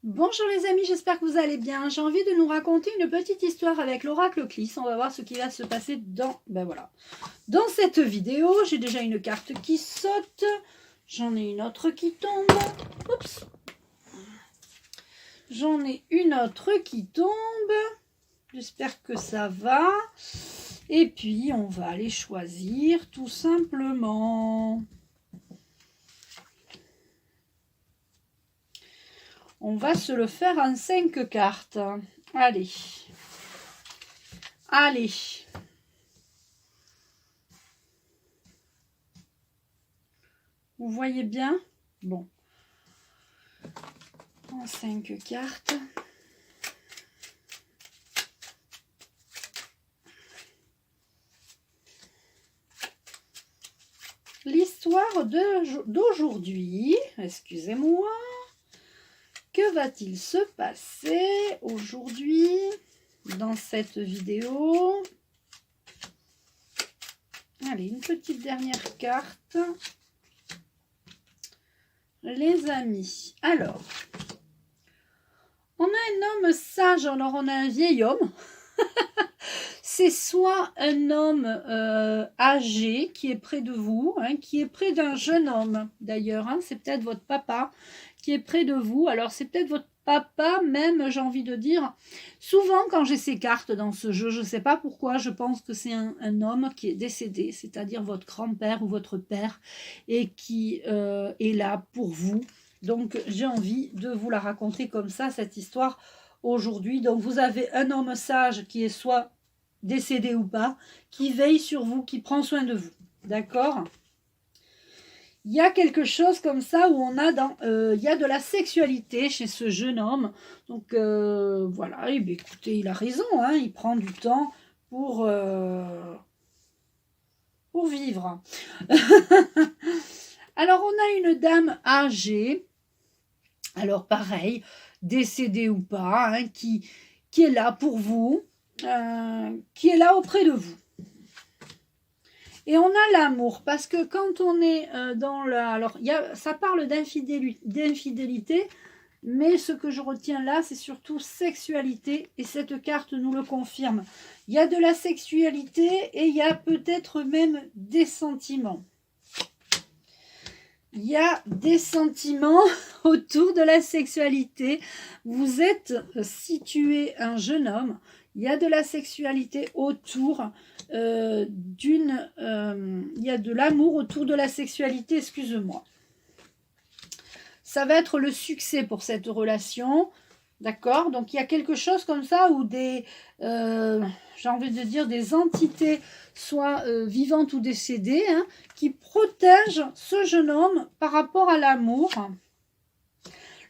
Bonjour les amis, j'espère que vous allez bien. J'ai envie de nous raconter une petite histoire avec l'oracle Clis. On va voir ce qui va se passer dans cette vidéo. J'ai déjà une carte qui saute. J'en ai une autre qui tombe. Oups. J'en ai une autre qui tombe. J'espère que ça va. Et puis, on va aller choisir tout simplement. On va se le faire en 5 cartes. Allez. Allez. Vous voyez bien? Bon. En 5 cartes. L'histoire d'aujourd'hui, excusez-moi. Que va-t-il se passer aujourd'hui dans cette vidéo? Allez, une petite dernière carte. Les amis, alors, on a un homme sage, alors on a un vieil homme. C'est soit un homme âgé qui est près de vous, hein, qui est près d'un jeune homme d'ailleurs, hein, c'est peut-être votre papa qui est près de vous. Alors c'est peut-être votre papa même, j'ai envie de dire. Souvent quand j'ai ces cartes dans ce jeu, je ne sais pas pourquoi, je pense que c'est un homme qui est décédé, c'est-à-dire votre grand-père ou votre père, et qui est là pour vous. Donc j'ai envie de vous la raconter comme ça, cette histoire aujourd'hui. Donc vous avez un homme sage qui est soit décédé ou pas, qui veille sur vous, qui prend soin de vous. D'accord ? Il y a quelque chose comme ça où on a il y a de la sexualité chez ce jeune homme. Donc voilà, et bien, écoutez, il a raison, hein, il prend du temps pour vivre. Alors on a une dame âgée, alors pareil, décédée ou pas, hein, qui est là pour vous, qui est là auprès de vous. Et on a l'amour, parce que quand on est dans la... Alors, ça parle d'infidélité, mais ce que je retiens là, c'est surtout sexualité, et cette carte nous le confirme. Il y a de la sexualité, et il y a peut-être même des sentiments. Il y a des sentiments autour de la sexualité. Vous êtes, si tu es un jeune homme, il y a de la sexualité autour il y a de l'amour autour de la sexualité, excuse-moi. Ça va être le succès pour cette relation, d'accord? Donc il y a quelque chose comme ça où j'ai envie de dire des entités, soit vivantes ou décédées, hein, qui protègent ce jeune homme par rapport à l'amour.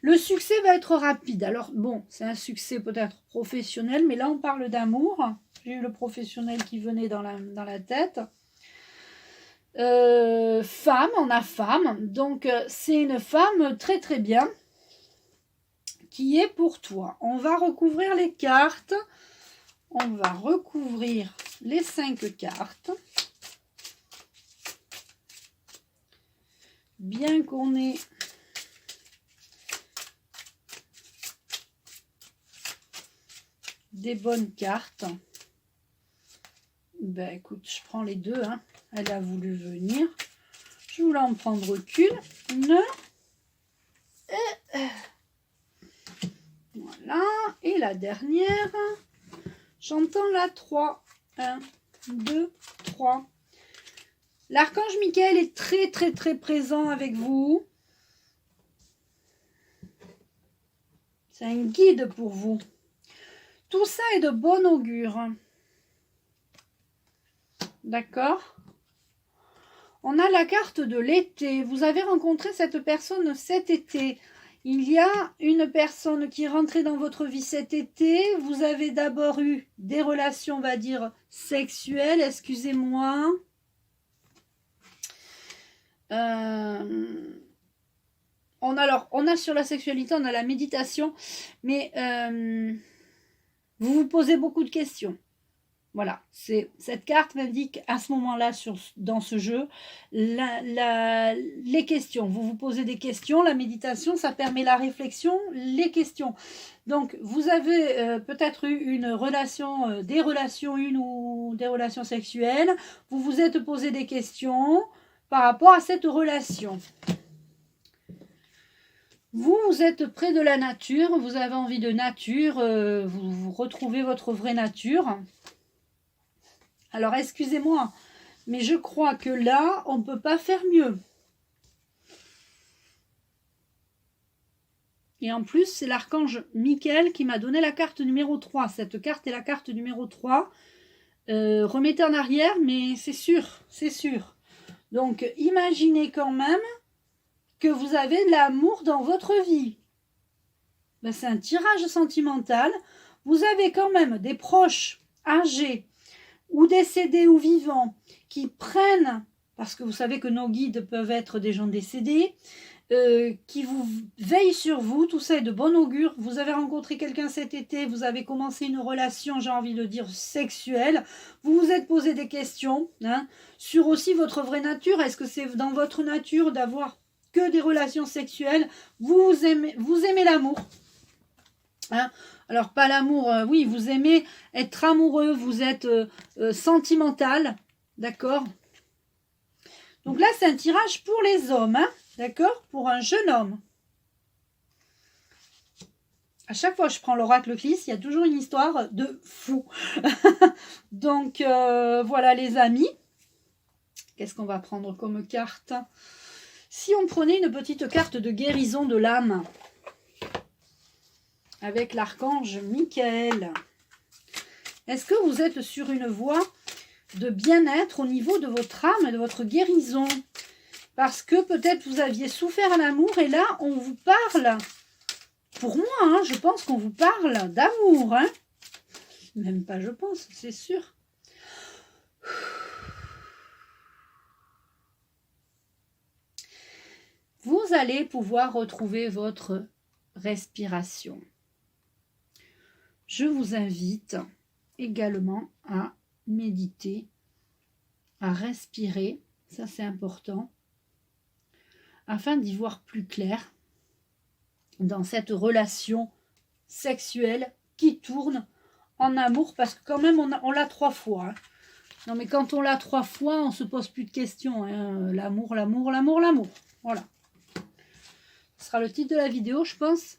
Le succès va être rapide. Alors bon, c'est un succès peut-être professionnel, mais là on parle d'amour. J'ai eu le professionnel qui venait dans la tête. Femme, on a femme. Donc c'est une femme très très bien qui est pour toi. On va recouvrir les cartes. On va recouvrir les 5 cartes. Bien qu'on ait... des bonnes cartes. Ben écoute, je prends les deux, hein. Elle a voulu venir. Je voulais en prendre qu'une. Voilà. Et la dernière, j'entends la 3. 1, 2, 3. L'archange Michael est très très très présent avec vous. C'est un guide pour vous. Tout ça est de bon augure. D'accord? On a la carte de l'été. Vous avez rencontré cette personne cet été. Il y a une personne qui est rentrée dans votre vie cet été. Vous avez d'abord eu des relations, on va dire, sexuelles. Excusez-moi. On a sur la sexualité, on a la méditation. Mais vous vous posez beaucoup de questions. Voilà, cette carte m'indique à ce moment-là dans ce jeu les questions. Vous vous posez des questions, la méditation, ça permet la réflexion, les questions. Donc, vous avez peut-être eu une relation, des relations ou des relations sexuelles. Vous vous êtes posé des questions par rapport à cette relation. Vous êtes près de la nature, vous avez envie de nature, vous retrouvez votre vraie nature. Alors, excusez-moi, mais je crois que là, on ne peut pas faire mieux. Et en plus, c'est l'archange Michael qui m'a donné la carte numéro 3. Cette carte est la carte numéro 3. Remettez en arrière, mais c'est sûr, c'est sûr. Donc, imaginez quand même que vous avez de l'amour dans votre vie. Ben, c'est un tirage sentimental. Vous avez quand même des proches âgés ou décédés ou vivants qui prennent, parce que vous savez que nos guides peuvent être des gens décédés, qui vous veillent sur vous, tout ça est de bon augure. Vous avez rencontré quelqu'un cet été, vous avez commencé une relation, j'ai envie de dire sexuelle, vous vous êtes posé des questions sur aussi votre vraie nature. Est-ce que c'est dans votre nature d'avoir que des relations sexuelles? Vous aimez l'amour, alors pas l'amour, oui, vous aimez être amoureux, vous êtes sentimental, d'accord? Donc là, c'est un tirage pour les hommes, d'accord? Pour un jeune homme. À chaque fois que je prends l'oracle Clis, il y a toujours une histoire de fou. Donc voilà les amis. Qu'est-ce qu'on va prendre comme carte? Si on prenait une petite carte de guérison de l'âme, avec l'archange Michael, est-ce que vous êtes sur une voie de bien-être au niveau de votre âme et de votre guérison? Parce que peut-être vous aviez souffert à l'amour et là, on vous parle, pour moi, je pense qu'on vous parle d'amour. Même pas je pense, c'est sûr. Vous allez pouvoir retrouver votre respiration. Je vous invite également à méditer, à respirer, ça c'est important, afin d'y voir plus clair dans cette relation sexuelle qui tourne en amour, parce que quand même on l'a 3 fois. Non mais quand on l'a 3 fois, on se pose plus de questions. L'amour, l'amour, l'amour, l'amour. Voilà. Ce sera le titre de la vidéo, je pense.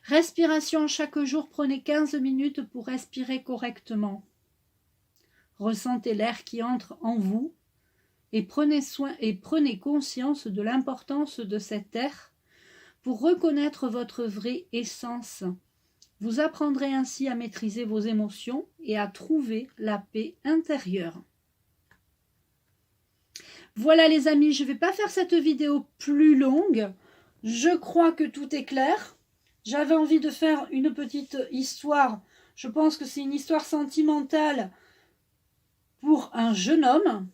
Respiration chaque jour, prenez 15 minutes pour respirer correctement. Ressentez l'air qui entre en vous et prenez conscience de l'importance de cet air pour reconnaître votre vraie essence. Vous apprendrez ainsi à maîtriser vos émotions et à trouver la paix intérieure. Voilà les amis, je ne vais pas faire cette vidéo plus longue. Je crois que tout est clair. J'avais envie de faire une petite histoire. Je pense que c'est une histoire sentimentale pour un jeune homme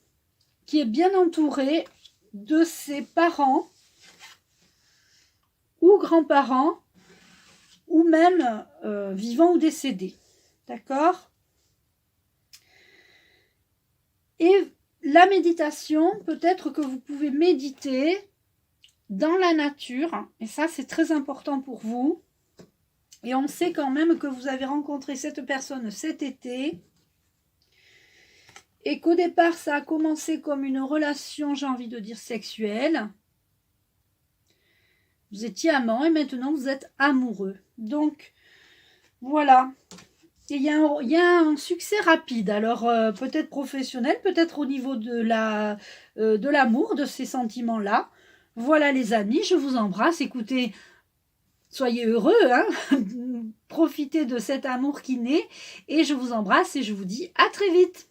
qui est bien entouré de ses parents ou grands-parents ou même vivants ou décédés. D'accord? Et la méditation, peut-être que vous pouvez méditer dans la nature, et ça c'est très important pour vous. Et on sait quand même que vous avez rencontré cette personne cet été et qu'au départ ça a commencé comme une relation, j'ai envie de dire sexuelle. Vous étiez amant et maintenant vous êtes amoureux. Donc voilà. Et il y a un succès rapide, alors peut-être professionnel, peut-être au niveau de l'amour, de ces sentiments-là. Voilà les amis, je vous embrasse. Écoutez, soyez heureux, profitez de cet amour qui naît. Et je vous embrasse et je vous dis à très vite.